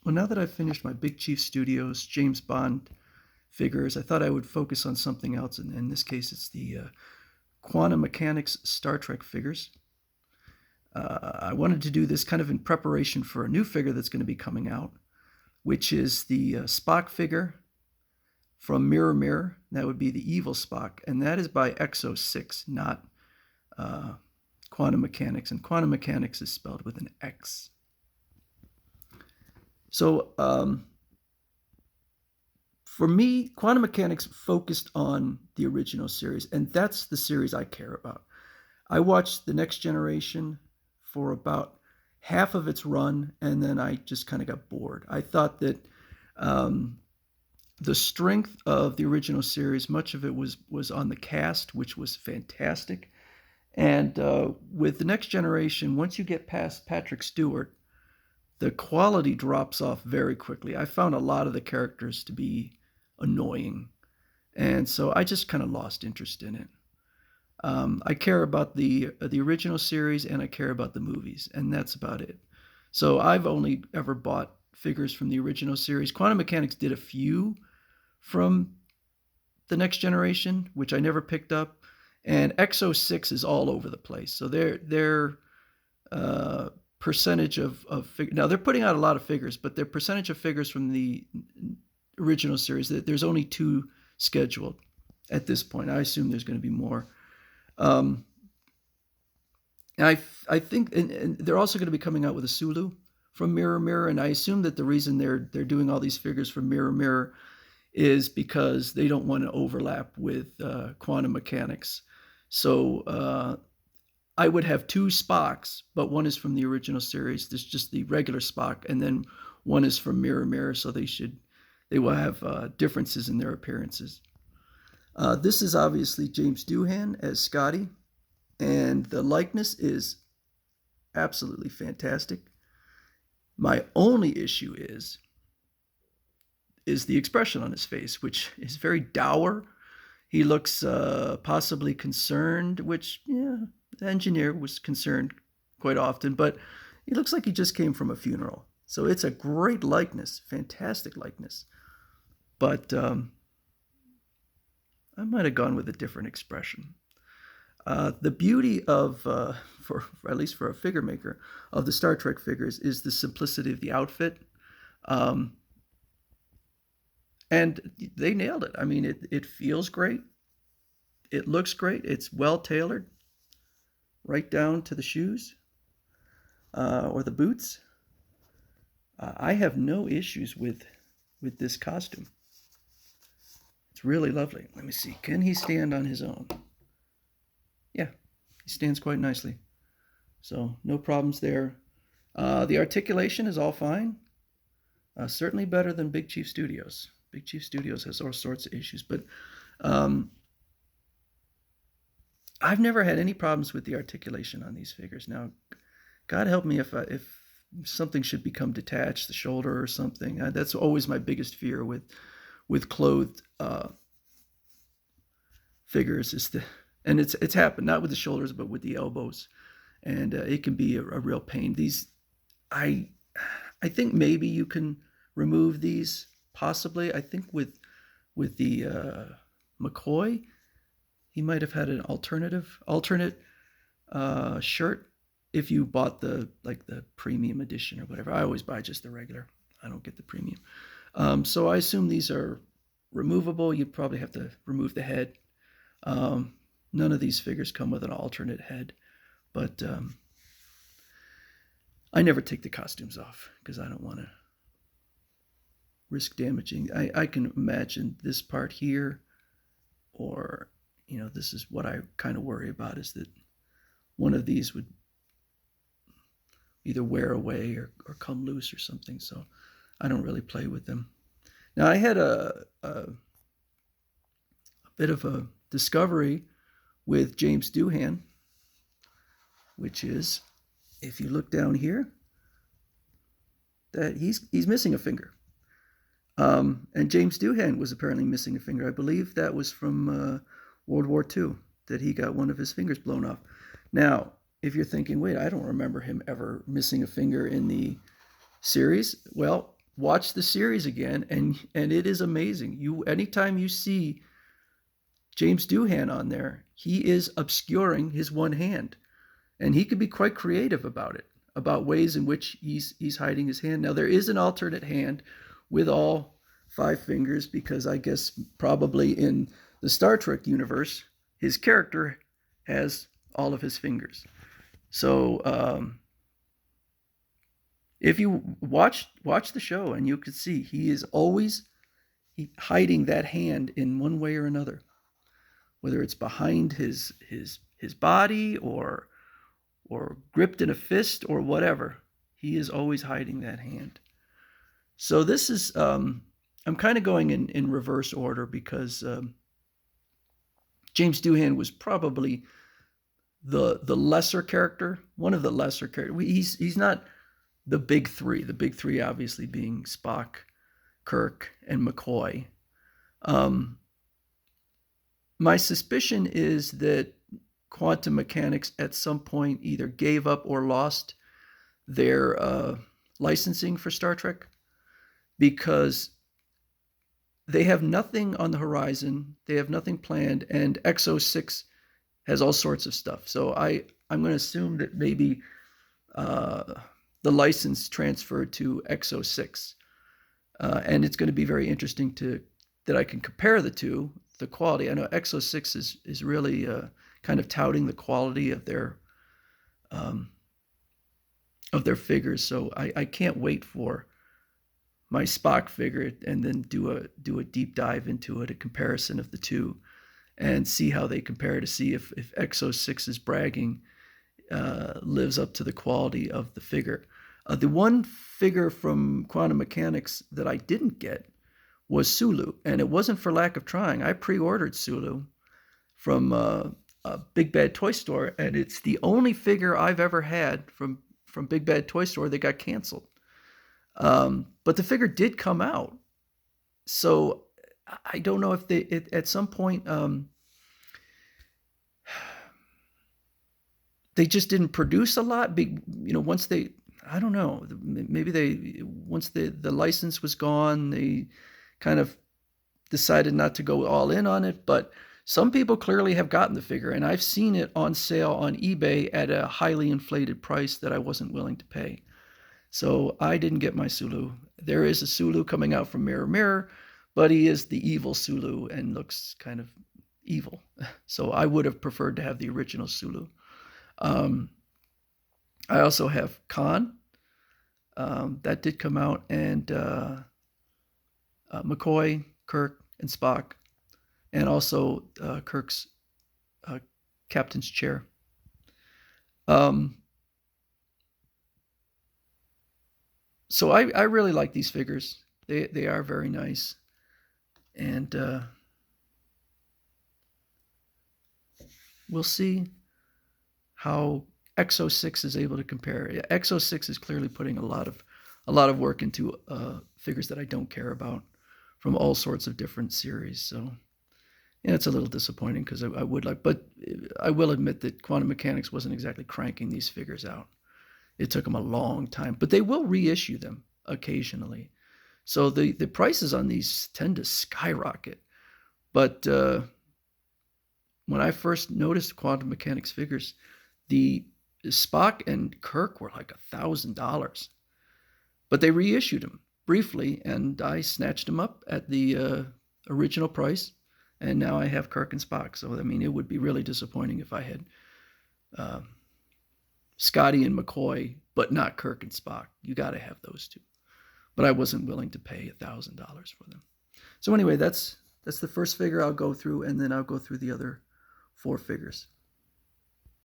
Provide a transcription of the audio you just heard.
Well, now that I've finished my Big Chief Studios James Bond figures, I thought I would focus on something else. And in this case, it's the Quantum Mechanics Star Trek figures. I wanted to do this kind of in preparation for a new figure that's going to be coming out, which is the Spock figure from Mirror Mirror. That would be the evil Spock, and that is by Exo 6, not uh, Quantum Mechanics. And Quantum Mechanics is spelled with an X. So for me, Quantum Mechanics focused on the original series, and that's the series I care about. I watched The Next Generation for about half of its run, and then I just kind of got bored. I thought that um, the strength of the original series, much of it was on the cast, which was fantastic. And with The Next Generation, once you get past Patrick Stewart, the quality drops off very quickly. I found a lot of the characters to be annoying, and so I just kind of lost interest in it. I care about the original series, and I care about the movies, and that's about it. So I've only ever bought figures from the original series. Quantum Mechanics did a few from the Next Generation, which I never picked up, and Exo 6 is all over the place. So their percentage of now they're putting out a lot of figures, but their percentage of figures from the original series, there's only two scheduled at this point. I assume there's going to be more. Um, I think, and they're also going to be coming out with a Sulu from Mirror Mirror, and I assume that the reason they're doing all these figures from Mirror Mirror is because they don't want to overlap with Quantum Mechanics. So I would have two Spocks, but one is from the original series. There's just the regular Spock, and then one is from Mirror Mirror. So they will have differences in their appearances. This is obviously James Doohan as Scotty, and the likeness is absolutely fantastic. My only issue is the expression on his face, which is very dour. He looks possibly concerned, which, yeah, the engineer was concerned quite often, but he looks like he just came from a funeral. So it's a great likeness, fantastic likeness. But I might have gone with a different expression. The beauty of, for at least for a figure maker, of the Star Trek figures is the simplicity of the outfit. Um, and they nailed it. I mean, it feels great. It looks great. It's well tailored, right down to the shoes or the boots. I have no issues with this costume. It's really lovely. Let me see. Can he stand on his own? Yeah, he stands quite nicely. So no problems there. The articulation is all fine. Certainly better than Big Chief Studios. Big Chief Studios has all sorts of issues, but um, I've never had any problems with the articulation on these figures. Now, God help me if something should become detached, the shoulder or something. That's always my biggest fear with clothed figures is and it's happened not with the shoulders but with the elbows, and it can be a real pain. These, I I think maybe you can remove these possibly. I think with the McCoy, he might have had an alternate shirt if you bought the premium edition or whatever. I always buy just the regular. I don't get the premium. So I assume these are removable. You'd probably have to remove the head. None of these figures come with an alternate head, but I never take the costumes off because I don't want to risk damaging. I can imagine this part here, or this is what I kind of worry about, is that one of these would either wear away or come loose or something. So I don't really play with them. Now I had a bit of a discovery with James Doohan, which is, if you look down here, that he's missing a finger. And James Doohan was apparently missing a finger. I believe that was from World War II, that he got one of his fingers blown off. Now, if you're thinking, wait, I don't remember him ever missing a finger in the series. Well, watch the series again, and it is amazing. Anytime you see James Doohan on there, he is obscuring his one hand, and he can be quite creative about it, about ways in which he's hiding his hand. Now there is an alternate hand with all 5 fingers, because I guess probably in the Star Trek universe, his character has all of his fingers. So if you watch the show, and you can see he is always hiding that hand in one way or another, whether it's behind his body, or gripped in a fist, or whatever. He is always hiding that hand. So this is I'm kind of going in reverse order, because James Doohan was probably the lesser character, one of the lesser characters. He's not the big three. The big three obviously being Spock, Kirk, and McCoy. My suspicion is that Quantum Mechanix at some point either gave up or lost their licensing for Star Trek, because they have nothing on the horizon. They have nothing planned, and XO6 has all sorts of stuff. So I'm going to assume that maybe the license transferred to XO6, and it's going to be very interesting that I can compare the two, the quality. I know XO6 is really kind of touting the quality of their figures. So I can't wait for my Spock figure, and then do a deep dive into it, a comparison of the two, and see how they compare, to see if XO6's bragging lives up to the quality of the figure. The one figure from Quantum Mechanix that I didn't get was Sulu, and it wasn't for lack of trying. I pre-ordered Sulu from a Big Bad Toy Store, and it's the only figure I've ever had from Big Bad Toy Store that got canceled. But the figure did come out, so I don't know if at some point they just didn't produce a lot. Once I don't know, maybe once the license was gone, they kind of decided not to go all in on it. But some people clearly have gotten the figure, and I've seen it on sale on eBay at a highly inflated price that I wasn't willing to pay. So I didn't get my Sulu. There is a Sulu coming out from Mirror Mirror, but he is the evil Sulu and looks kind of evil. So I would have preferred to have the original Sulu. I also have Khan. That did come out, and McCoy, Kirk, and Spock, and also Kirk's captain's chair. So I really like these figures. They are very nice, and we'll see how XO6 is able to compare. XO6 is clearly putting a lot of work into figures that I don't care about from all sorts of different series. So yeah, it's a little disappointing, because I would like, but I will admit that Quantum Mechanix wasn't exactly cranking these figures out. It took them a long time, but they will reissue them occasionally. So the prices on these tend to skyrocket. But when I first noticed Quantum Mechanix figures, the Spock and Kirk were like $1,000. But they reissued them briefly, and I snatched them up at the original price, and now I have Kirk and Spock. So, I mean, it would be really disappointing if I had Scotty and McCoy, but not Kirk and Spock. You got to have those two. But I wasn't willing to pay $1,000 for them. So anyway, that's the first figure I'll go through, and then I'll go through the other 4 figures.